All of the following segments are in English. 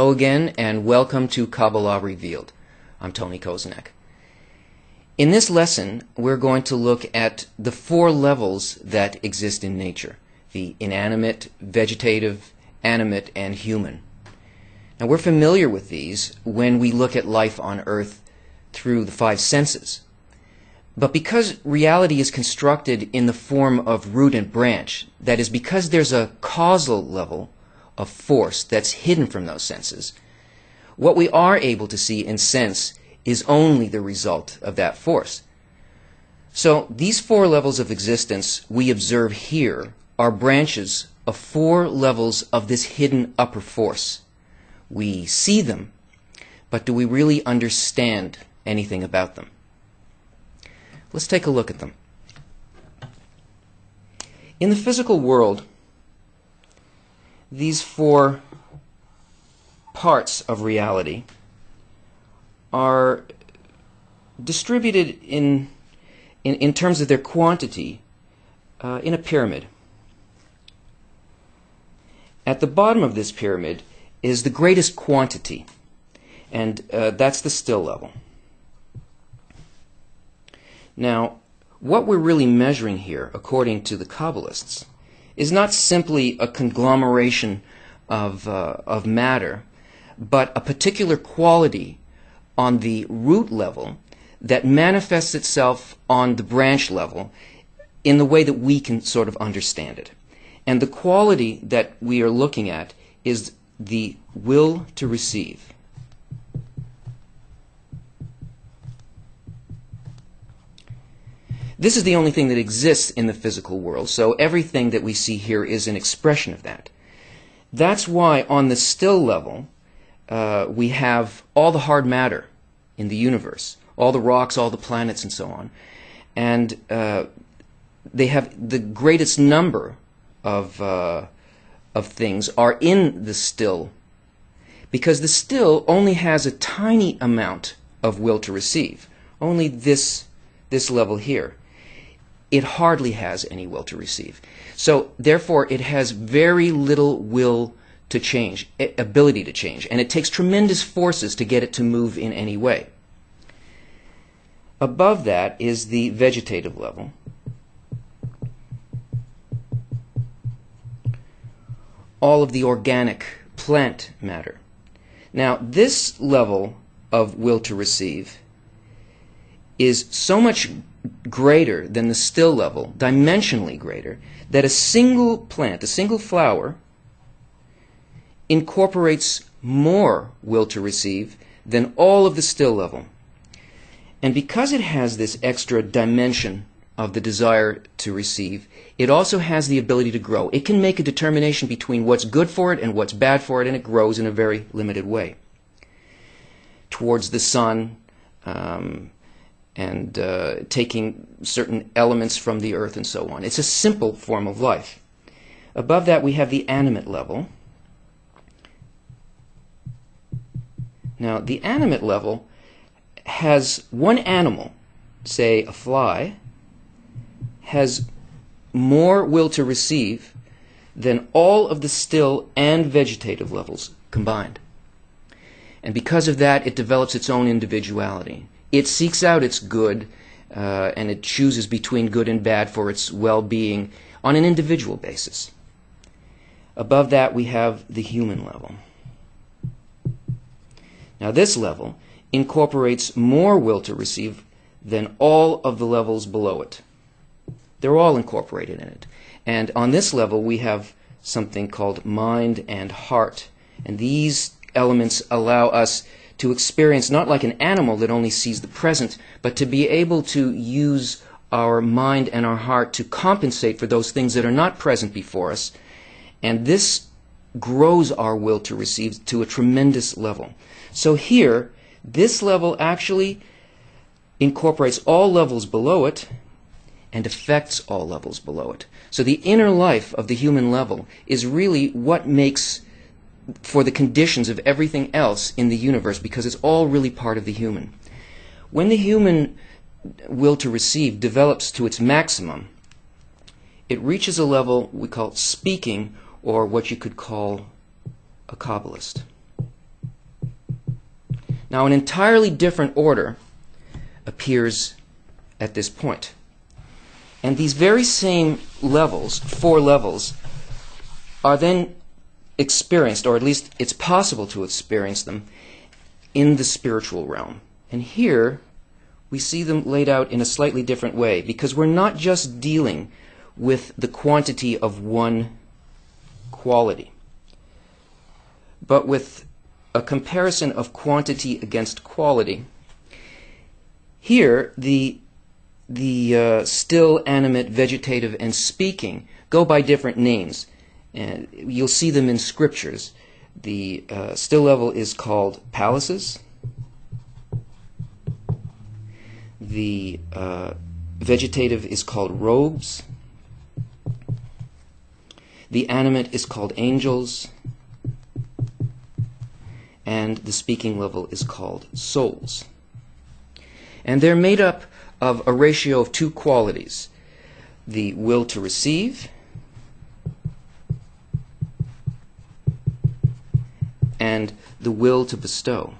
Hello again, and welcome to Kabbalah Revealed. I'm Tony Kozenek. In this lesson, we're going to look at the four levels that exist in nature: the inanimate, vegetative, animate, and human. Now, we're familiar with these when we look at life on Earth through the five senses. But because reality is constructed in the form of root and branch, that is, because there's a causal level of force that's hidden from those senses, what we are able to see and sense is only the result of that force. So these four levels of existence we observe here are branches of four levels of this hidden upper force. We see them, but do we really understand anything about them? Let's take a look at them. In the physical world, these four parts of reality are distributed in terms of their quantity in a pyramid. At the bottom of this pyramid is the greatest quantity, and that's the still level. Now, what we're really measuring here, according to the Kabbalists, is not simply a conglomeration of matter, but a particular quality on the root level that manifests itself on the branch level in the way that we can sort of understand it. And the quality that we are looking at is the will to receive. This is the only thing that exists in the physical world, so everything that we see here is an expression of that. That's why on the still level, we have all the hard matter in the universe, all the rocks, all the planets, and so on. And they have the greatest number of things are in the still, because the still only has a tiny amount of will to receive, only this level here. It hardly has any will to receive. So therefore it has very little will to change, ability to change, and it takes tremendous forces to get it to move in any way. Above that is the vegetative level. All of the organic plant matter. Now, this level of will to receive is so much greater than the still level, dimensionally greater, that a single plant, a single flower, incorporates more will to receive than all of the still level. And because it has this extra dimension of the desire to receive, it also has the ability to grow. It can make a determination between what's good for it and what's bad for it, and it grows in a very limited way towards the sun, and taking certain elements from the earth and so on. It's a simple form of life. Above that we have the animate level. Now, the animate level has one animal, say a fly, has more will to receive than all of the still and vegetative levels combined. And because of that, it develops its own individuality. It seeks out its good, and it chooses between good and bad for its well-being on an individual basis. Above that, we have the human level. Now, this level incorporates more will to receive than all of the levels below it. They're all incorporated in it. And on this level, we have something called mind and heart. And these elements allow us to experience, not like an animal that only sees the present, but to be able to use our mind and our heart to compensate for those things that are not present before us. And this grows our will to receive to a tremendous level. So here, this level actually incorporates all levels below it and affects all levels below it. So the inner life of the human level is really what makes for the conditions of everything else in the universe, because it's all really part of the human. When the human will to receive develops to its maximum, it reaches a level we call speaking, or what you could call a Kabbalist. Now, an entirely different order appears at this point. And these very same levels, 4 levels, are then experienced, or at least it's possible to experience them, in the spiritual realm. And here we see them laid out in a slightly different way, because we're not just dealing with the quantity of one quality, but with a comparison of quantity against quality. Here, the still, animate, vegetative, and speaking go by different names. And you'll see them in scriptures. The still level is called palaces. The vegetative is called robes. The animate is called angels. And the speaking level is called souls. And they're made up of a ratio of 2 qualities: the will to receive and the will to bestow.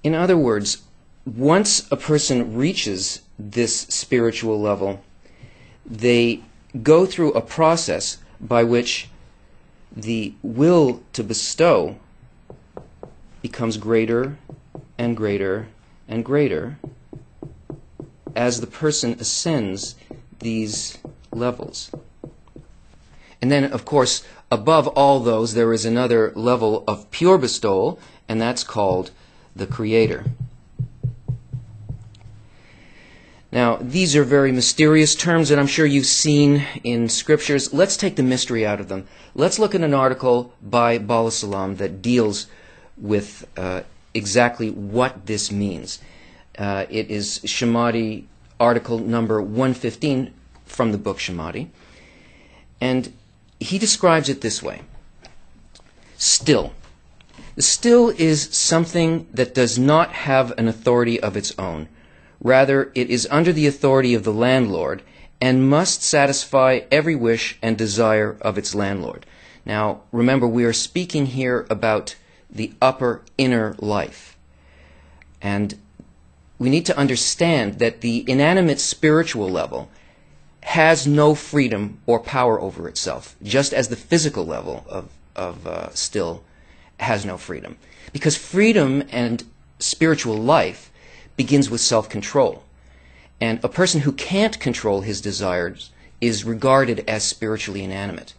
In other words, once a person reaches this spiritual level, they go through a process by which the will to bestow becomes greater and greater and greater as the person ascends these levels. And then, of course, above all those, there is another level of pure bestowal, and that's called the Creator. Now, these are very mysterious terms that I'm sure you've seen in scriptures. Let's take the mystery out of them. Let's look at an article by Bala Salam that deals with exactly what this means. It is Shemadi article number 115 from the book Shemadi. And he describes it this way. Still. The still is something that does not have an authority of its own. Rather, it is under the authority of the landlord and must satisfy every wish and desire of its landlord. Now, remember, we are speaking here about the upper inner life. And we need to understand that the inanimate spiritual level has no freedom or power over itself, just as the physical level of still has no freedom. Because freedom and spiritual life begins with self-control. And a person who can't control his desires is regarded as spiritually inanimate.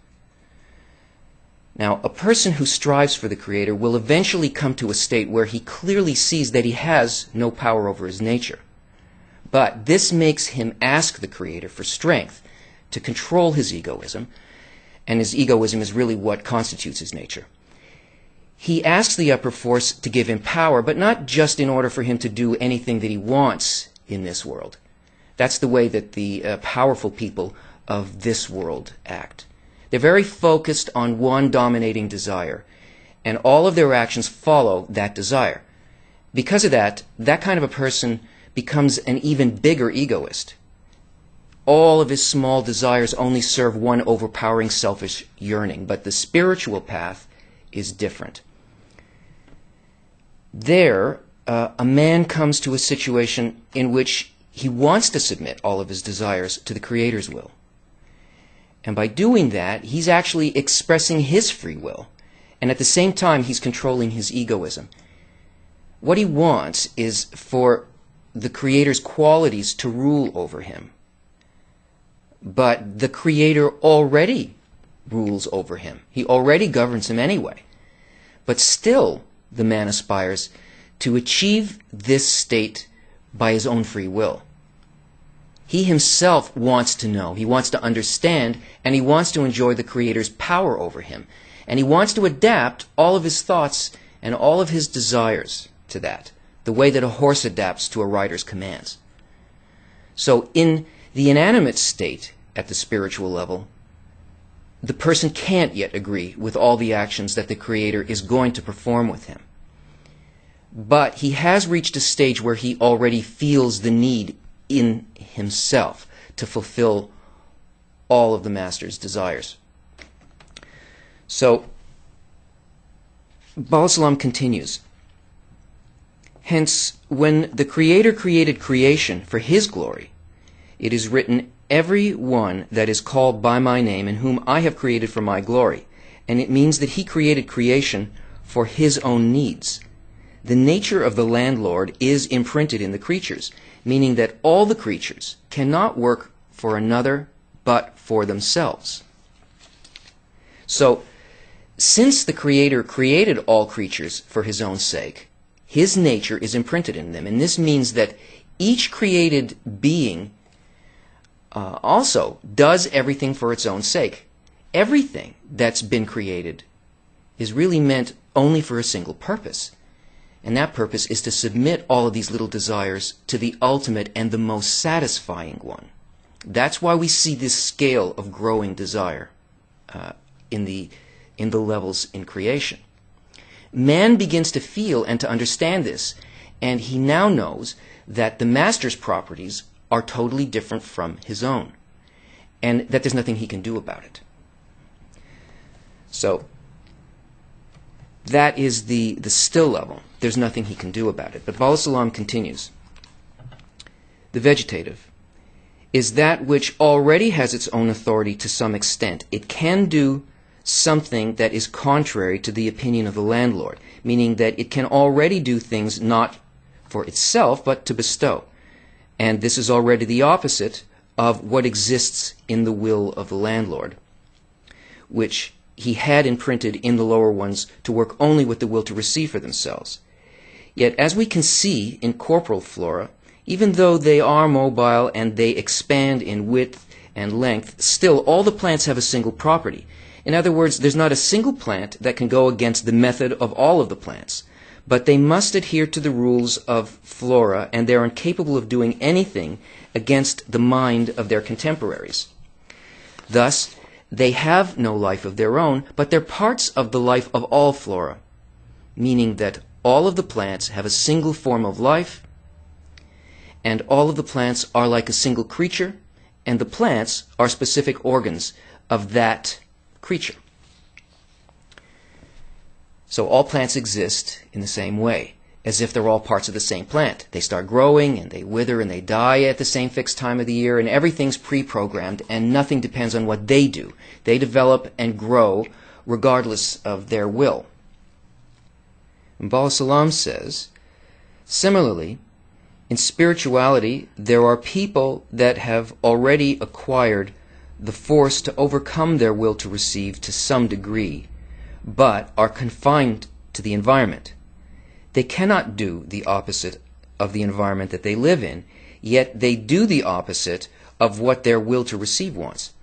Now, a person who strives for the Creator will eventually come to a state where he clearly sees that he has no power over his nature. But this makes him ask the Creator for strength to control his egoism, and his egoism is really what constitutes his nature. He asks the upper force to give him power, but not just in order for him to do anything that he wants in this world. That's the way that the powerful people of this world act. They're very focused on one dominating desire, and all of their actions follow that desire. Because of that, that kind of a person becomes an even bigger egoist. All of his small desires only serve one overpowering selfish yearning, but the spiritual path is different. There, a man comes to a situation in which he wants to submit all of his desires to the Creator's will. And by doing that, he's actually expressing his free will. And at the same time, he's controlling his egoism. What he wants is for the Creator's qualities to rule over him. But the Creator already rules over him. He already governs him anyway. But still, the man aspires to achieve this state by his own free will. He himself wants to know, he wants to understand, and he wants to enjoy the Creator's power over him. And he wants to adapt all of his thoughts and all of his desires to that, the way that a horse adapts to a rider's commands. So in the inanimate state at the spiritual level, the person can't yet agree with all the actions that the Creator is going to perform with him. But he has reached a stage where he already feels the need in himself to fulfill all of the Master's desires. So, Baal Salam continues. Hence, when the Creator created creation for His glory, it is written, every one that is called by my name and whom I have created for my glory. And it means that He created creation for His own needs. The nature of the landlord is imprinted in the creatures, meaning that all the creatures cannot work for another but for themselves. So, since the Creator created all creatures for His own sake, His nature is imprinted in them. And this means that each created being also does everything for its own sake. Everything that's been created is really meant only for a single purpose. And that purpose is to submit all of these little desires to the ultimate and the most satisfying one. That's why we see this scale of growing desire in the levels in creation. Man begins to feel and to understand this, and he now knows that the master's properties are totally different from his own, and that there's nothing he can do about it. So, that is the still level. There's nothing he can do about it. But Baal Salam continues. The vegetative is that which already has its own authority to some extent. It can do something that is contrary to the opinion of the landlord, meaning that it can already do things not for itself, but to bestow. And this is already the opposite of what exists in the will of the landlord, which he had imprinted in the lower ones to work only with the will to receive for themselves. Yet, as we can see in corporal flora, even though they are mobile and they expand in width and length, still all the plants have a single property. In other words, there's not a single plant that can go against the method of all of the plants, but they must adhere to the rules of flora, and they're incapable of doing anything against the mind of their contemporaries. Thus, they have no life of their own, but they're parts of the life of all flora, meaning that all of the plants have a single form of life, and all of the plants are like a single creature, and the plants are specific organs of that creature. So all plants exist in the same way, as if they're all parts of the same plant. They start growing, and they wither, and they die at the same fixed time of the year, and everything's pre-programmed, and nothing depends on what they do. They develop and grow regardless of their will. And Baal Salam says, similarly, in spirituality, there are people that have already acquired the force to overcome their will to receive to some degree, but are confined to the environment. They cannot do the opposite of the environment that they live in, yet they do the opposite of what their will to receive wants.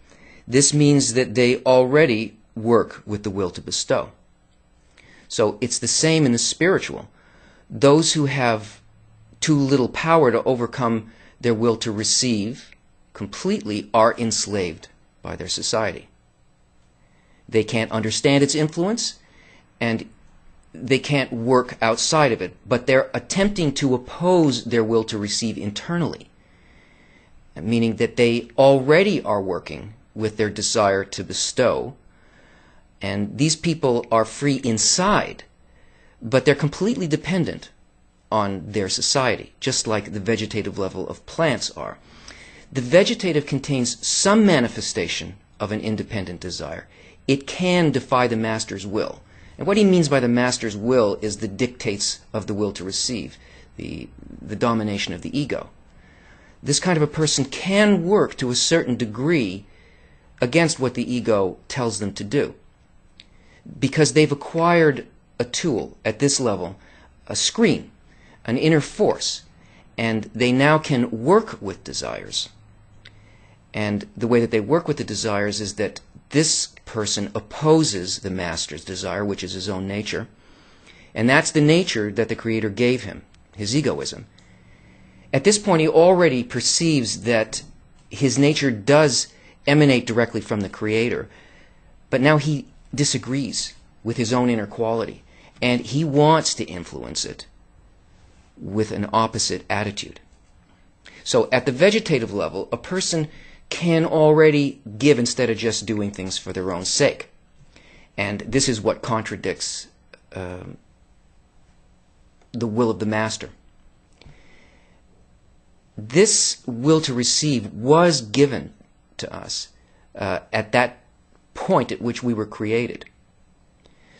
This means that they already work with the will to bestow. So it's the same in the spiritual. Those who have too little power to overcome their will to receive completely are enslaved by their society. They can't understand its influence, and they can't work outside of it, but they're attempting to oppose their will to receive internally, meaning that they already are working with their desire to bestow, and these people are free inside, but they're completely dependent on their society, just like the vegetative level of plants are. The vegetative contains some manifestation of an independent desire. It can defy the master's will. And what he means by the master's will is the dictates of the will to receive, the domination of the ego. This kind of a person can work to a certain degree against what the ego tells them to do, because they've acquired a tool at this level, a screen, an inner force, and they now can work with desires. And the way that they work with the desires is that this person opposes the master's desire, which is his own nature, and that's the nature that the Creator gave him, his egoism. At this point, he already perceives that his nature does emanate directly from the Creator, but now he disagrees with his own inner quality, and he wants to influence it with an opposite attitude. So at the vegetative level, a person can already give instead of just doing things for their own sake. And this is what contradicts the will of the master. This will to receive was given to us at that point at which we were created.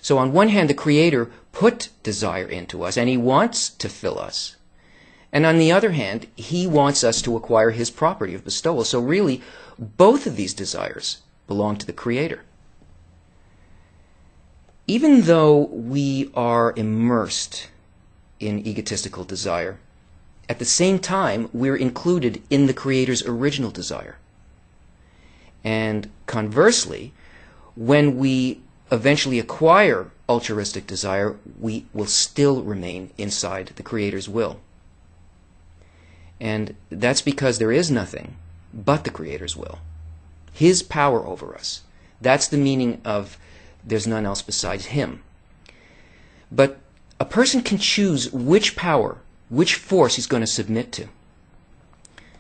So on one hand, the Creator put desire into us, and He wants to fill us. And on the other hand, He wants us to acquire His property of bestowal. So really, both of these desires belong to the Creator. Even though we are immersed in egotistical desire, at the same time, we're included in the Creator's original desire. And conversely, when we eventually acquire altruistic desire, we will still remain inside the Creator's will. And that's because there is nothing but the Creator's will. His power over us. That's the meaning of there's none else besides Him. But a person can choose which power, which force he's going to submit to. I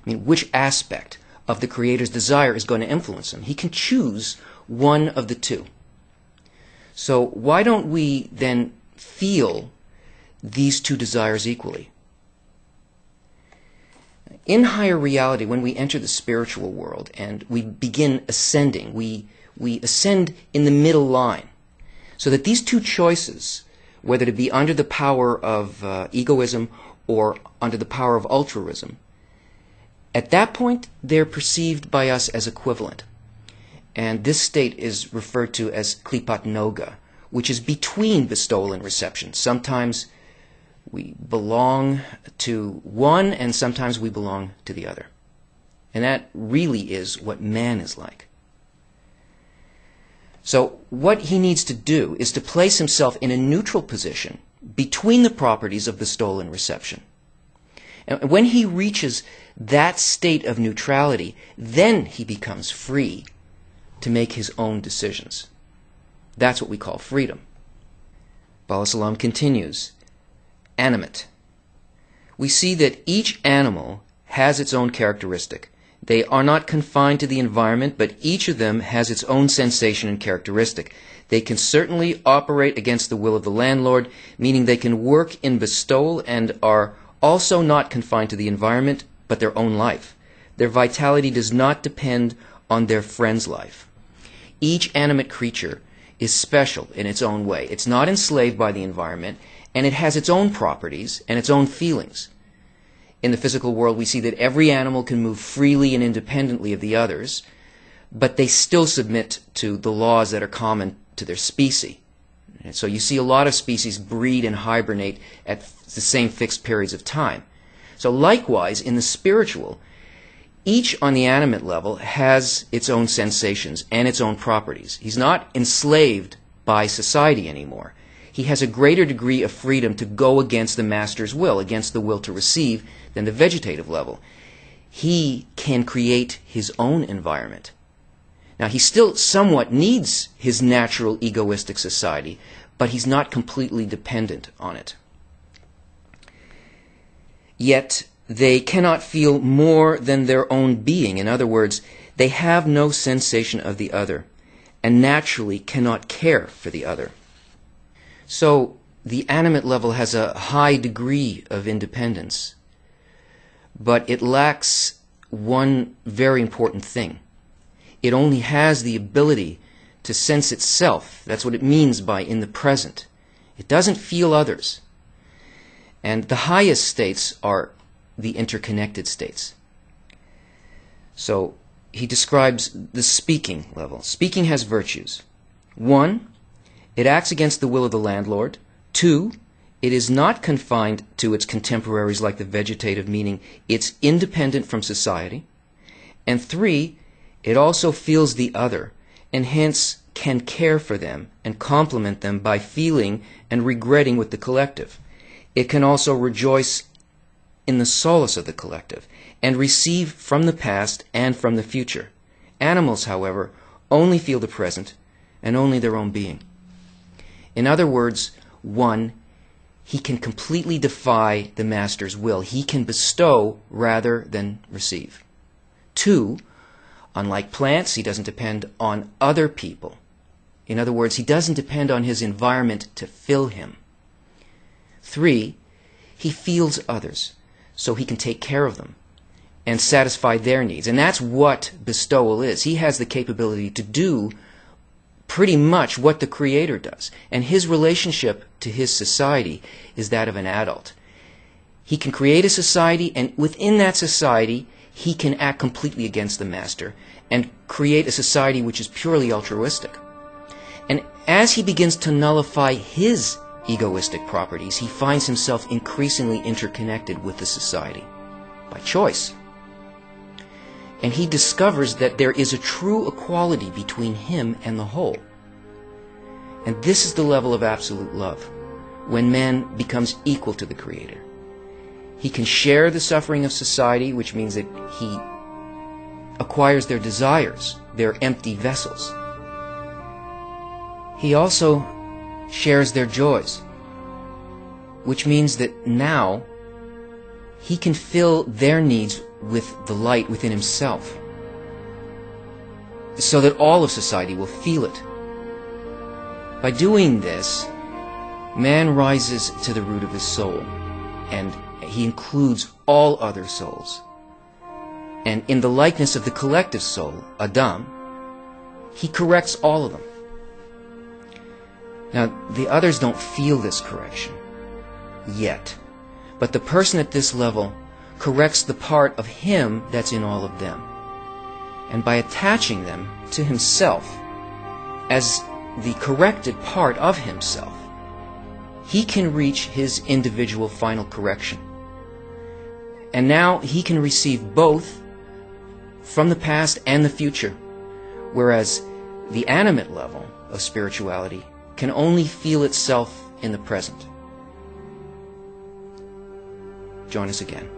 mean, which aspect of the Creator's desire is going to influence him. He can choose one of the two. So why don't we then feel these two desires equally? In higher reality, when we enter the spiritual world and we begin ascending, we ascend in the middle line, so that these two choices, whether to be under the power of egoism or under the power of altruism, at that point they're perceived by us as equivalent. And this state is referred to as klipat noga, which is between bestowal and reception. Sometimes we belong to one, and sometimes we belong to the other. And that really is what man is like. So what he needs to do is to place himself in a neutral position between the properties of bestowal and reception. And when he reaches that state of neutrality, then he becomes free to make his own decisions. That's what we call freedom. Bala Salam continues, animate. We see that each animal has its own characteristic. They are not confined to the environment, but each of them has its own sensation and characteristic. They can certainly operate against the will of the landlord, meaning they can work in bestowal and are also not confined to the environment, but their own life. Their vitality does not depend on their friend's life. Each animate creature is special in its own way. It's not enslaved by the environment, and it has its own properties and its own feelings. In the physical world, we see that every animal can move freely and independently of the others, but they still submit to the laws that are common to their species. And so you see a lot of species breed and hibernate at the same fixed periods of time. So likewise, in the spiritual, each on the animate level has its own sensations and its own properties. He's not enslaved by society anymore. He has a greater degree of freedom to go against the master's will, against the will to receive, than the vegetative level. He can create his own environment. Now, he still somewhat needs his natural egoistic society, but he's not completely dependent on it. Yet, they cannot feel more than their own being. In other words, they have no sensation of the other, and naturally cannot care for the other. So, the animate level has a high degree of independence, but it lacks one very important thing. It only has the ability to sense itself. That's what it means by in the present. It doesn't feel others. And the highest states are the interconnected states. So he describes the speaking level. Speaking has virtues. 1, it acts against the will of the landlord. 2, it is not confined to its contemporaries like the vegetative, meaning it's independent from society. And 3, it also feels the other, and hence can care for them and complement them by feeling and regretting with the collective. It can also rejoice in the solace of the collective and receive from the past and from the future. Animals, however, only feel the present and only their own being. In other words, 1, he can completely defy the master's will. He can bestow rather than receive. 2, unlike plants, he doesn't depend on other people In other words, he doesn't depend on his environment to fill him. 3, he feels others, so he can take care of them and satisfy their needs. And that's what bestowal is. He has the capability to do pretty much what the Creator does. And his relationship to his society is that of an adult. He can create a society, and within that society, he can act completely against the master and create a society which is purely altruistic. And as he begins to nullify his egoistic properties, he finds himself increasingly interconnected with the society by choice. And he discovers that there is a true equality between him and the whole. And this is the level of absolute love, when man becomes equal to the Creator. He can share the suffering of society, which means that he acquires their desires, their empty vessels. He also shares their joys, which means that now he can fill their needs with the light within himself, so that all of society will feel it. By doing this, man rises to the root of his soul, and he includes all other souls. And in the likeness of the collective soul, Adam, he corrects all of them. Now, the others don't feel this correction yet, but the person at this level corrects the part of him that's in all of them. And by attaching them to himself as the corrected part of himself, he can reach his individual final correction. And now he can receive both from the past and the future, whereas the animate level of spirituality can only feel itself in the present. Join us again.